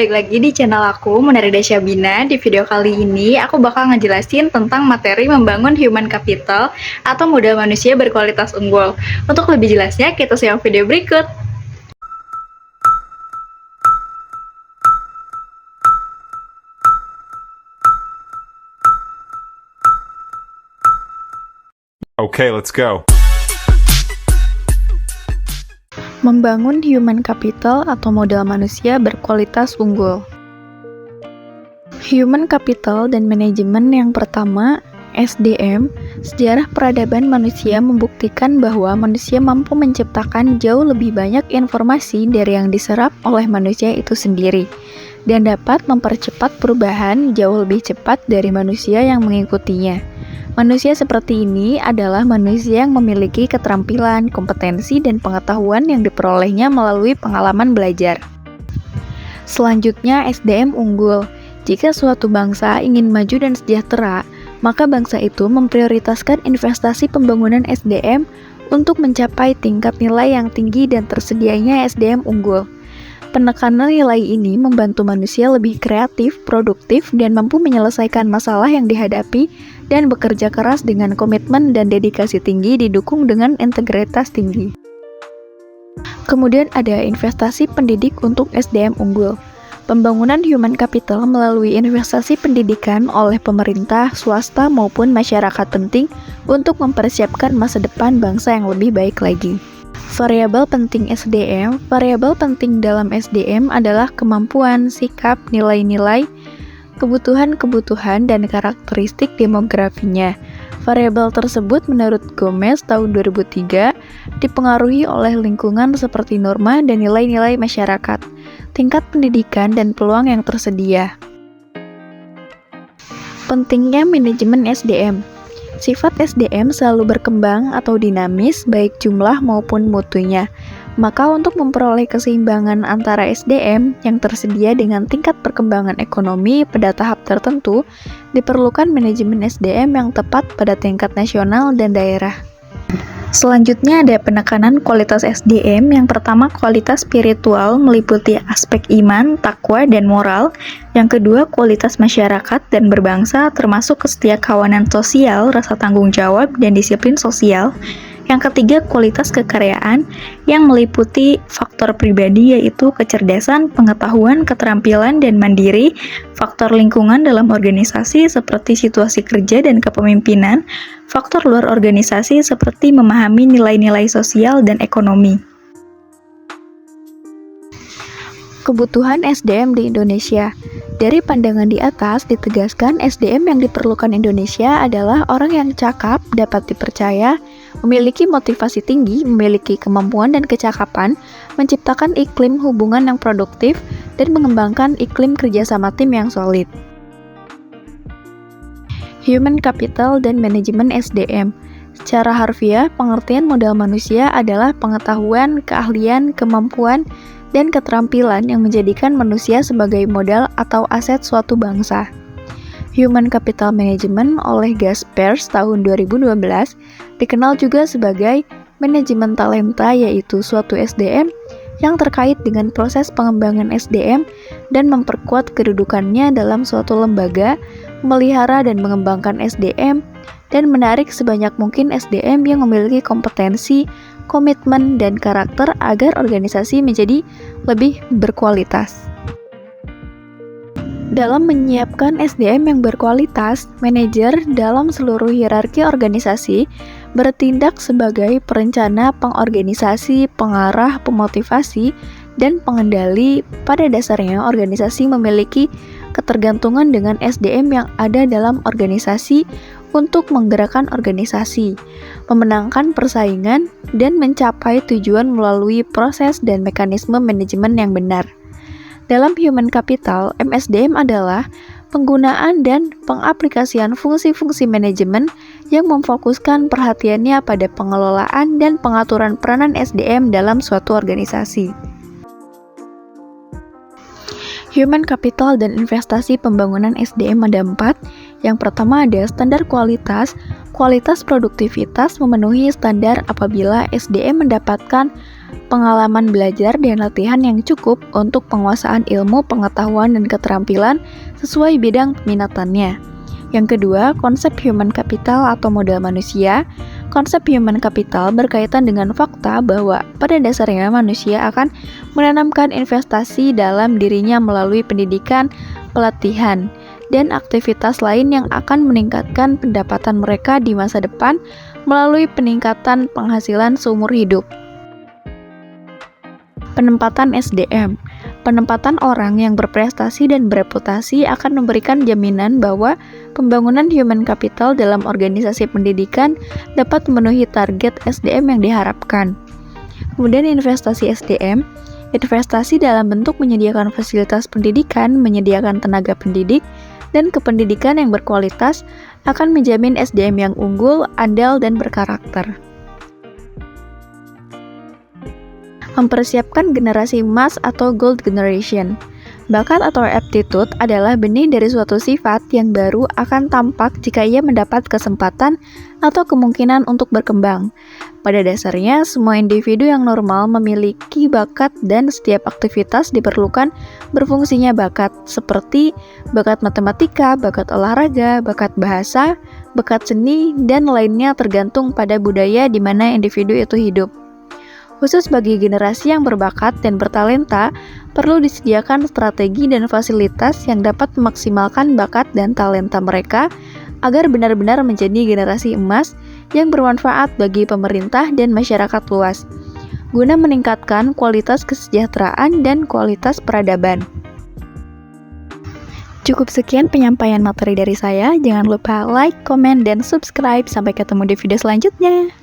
balik lagi di channel aku, Munara Dasyabina. Di video kali ini, aku bakal ngejelasin tentang materi membangun human capital atau modal manusia berkualitas unggul. Untuk lebih jelasnya, kita simak video berikut. Okay, let's go. Membangun human capital atau modal manusia berkualitas unggul. Human capital dan manajemen yang pertama, SDM, sejarah peradaban manusia membuktikan bahwa manusia mampu menciptakan jauh lebih banyak informasi dari yang diserap oleh manusia itu sendiri, dan dapat mempercepat perubahan jauh lebih cepat dari manusia yang mengikutinya. Manusia seperti ini adalah manusia yang memiliki keterampilan, kompetensi, dan pengetahuan yang diperolehnya melalui pengalaman belajar. Selanjutnya, SDM unggul. Jika suatu bangsa ingin maju dan sejahtera, maka bangsa itu memprioritaskan investasi pembangunan SDM untuk mencapai tingkat nilai yang tinggi dan tersedianya SDM unggul. Penekanan nilai ini membantu manusia lebih kreatif, produktif, dan mampu menyelesaikan masalah yang dihadapi dan bekerja keras dengan komitmen dan dedikasi tinggi didukung dengan integritas tinggi. Kemudian ada investasi pendidik untuk SDM unggul. Pembangunan human capital melalui investasi pendidikan oleh pemerintah, swasta, maupun masyarakat penting untuk mempersiapkan masa depan bangsa yang lebih baik lagi. Variabel penting SDM. Variabel penting dalam SDM adalah kemampuan, sikap, nilai-nilai, kebutuhan-kebutuhan, dan karakteristik demografinya. Variabel tersebut menurut Gomez tahun 2003 dipengaruhi oleh lingkungan seperti norma dan nilai-nilai masyarakat, tingkat pendidikan, dan peluang yang tersedia. Pentingnya manajemen SDM. Sifat SDM selalu berkembang atau dinamis baik jumlah maupun mutunya. Maka untuk memperoleh keseimbangan antara SDM yang tersedia dengan tingkat perkembangan ekonomi pada tahap tertentu, diperlukan manajemen SDM yang tepat pada tingkat nasional dan daerah. Selanjutnya ada penekanan kualitas SDM. Yang pertama, kualitas spiritual meliputi aspek iman, takwa, dan moral. Yang kedua, kualitas masyarakat dan berbangsa termasuk kesetiakawanan sosial, rasa tanggung jawab, dan disiplin sosial. Yang ketiga, kualitas kekaryaan yang meliputi faktor pribadi yaitu kecerdasan, pengetahuan, keterampilan, dan mandiri, faktor lingkungan dalam organisasi seperti situasi kerja dan kepemimpinan, faktor luar organisasi seperti memahami nilai-nilai sosial dan ekonomi. Kebutuhan SDM di Indonesia. Dari pandangan di atas ditegaskan SDM yang diperlukan Indonesia adalah orang yang cakap, dapat dipercaya, memiliki motivasi tinggi, memiliki kemampuan dan kecakapan, menciptakan iklim hubungan yang produktif, dan mengembangkan iklim kerjasama tim yang solid. Human capital dan manajemen SDM. Secara harfiah, pengertian modal manusia adalah pengetahuan, keahlian, kemampuan, dan keterampilan yang menjadikan manusia sebagai modal atau aset suatu bangsa. Human Capital Management oleh Gaspers tahun 2012 dikenal juga sebagai manajemen talenta, yaitu suatu SDM yang terkait dengan proses pengembangan SDM dan memperkuat kedudukannya dalam suatu lembaga, memelihara dan mengembangkan SDM, dan menarik sebanyak mungkin SDM yang memiliki kompetensi, komitmen, dan karakter agar organisasi menjadi lebih berkualitas. Dalam menyiapkan SDM yang berkualitas, manajer dalam seluruh hierarki organisasi bertindak sebagai perencana, pengorganisasi, pengarah, pemotivasi, dan pengendali. Pada dasarnya, organisasi memiliki ketergantungan dengan SDM yang ada dalam organisasi untuk menggerakkan organisasi, memenangkan persaingan, dan mencapai tujuan melalui proses dan mekanisme manajemen yang benar. Dalam human capital, MSDM adalah penggunaan dan pengaplikasian fungsi-fungsi manajemen yang memfokuskan perhatiannya pada pengelolaan dan pengaturan peranan SDM dalam suatu organisasi. Human capital dan investasi pembangunan SDM ada 4. Yang pertama ada standar kualitas. Kualitas produktivitas memenuhi standar apabila SDM mendapatkan pengalaman belajar dan latihan yang cukup untuk penguasaan ilmu, pengetahuan, dan keterampilan sesuai bidang peminatannya. Yang kedua, konsep human capital atau modal manusia. Konsep human capital berkaitan dengan fakta bahwa pada dasarnya manusia akan menanamkan investasi dalam dirinya melalui pendidikan, pelatihan, dan aktivitas lain yang akan meningkatkan pendapatan mereka di masa depan melalui peningkatan penghasilan seumur hidup. Penempatan SDM. Penempatan orang yang berprestasi dan bereputasi akan memberikan jaminan bahwa pembangunan human capital dalam organisasi pendidikan dapat memenuhi target SDM yang diharapkan. Kemudian investasi SDM, investasi dalam bentuk menyediakan fasilitas pendidikan, menyediakan tenaga pendidik, dan kependidikan yang berkualitas akan menjamin SDM yang unggul, andal, dan berkarakter. Mempersiapkan generasi emas atau gold generation. Bakat atau aptitude adalah benih dari suatu sifat yang baru akan tampak jika ia mendapat kesempatan atau kemungkinan untuk berkembang. Pada dasarnya, semua individu yang normal memiliki bakat dan setiap aktivitas diperlukan berfungsinya bakat, seperti bakat matematika, bakat olahraga, bakat bahasa, bakat seni, dan lainnya tergantung pada budaya di mana individu itu hidup. Khusus bagi generasi yang berbakat dan bertalenta, perlu disediakan strategi dan fasilitas yang dapat memaksimalkan bakat dan talenta mereka agar benar-benar menjadi generasi emas yang bermanfaat bagi pemerintah dan masyarakat luas, guna meningkatkan kualitas kesejahteraan dan kualitas peradaban. Cukup sekian penyampaian materi dari saya. Jangan lupa like, komen, dan subscribe. Sampai ketemu di video selanjutnya.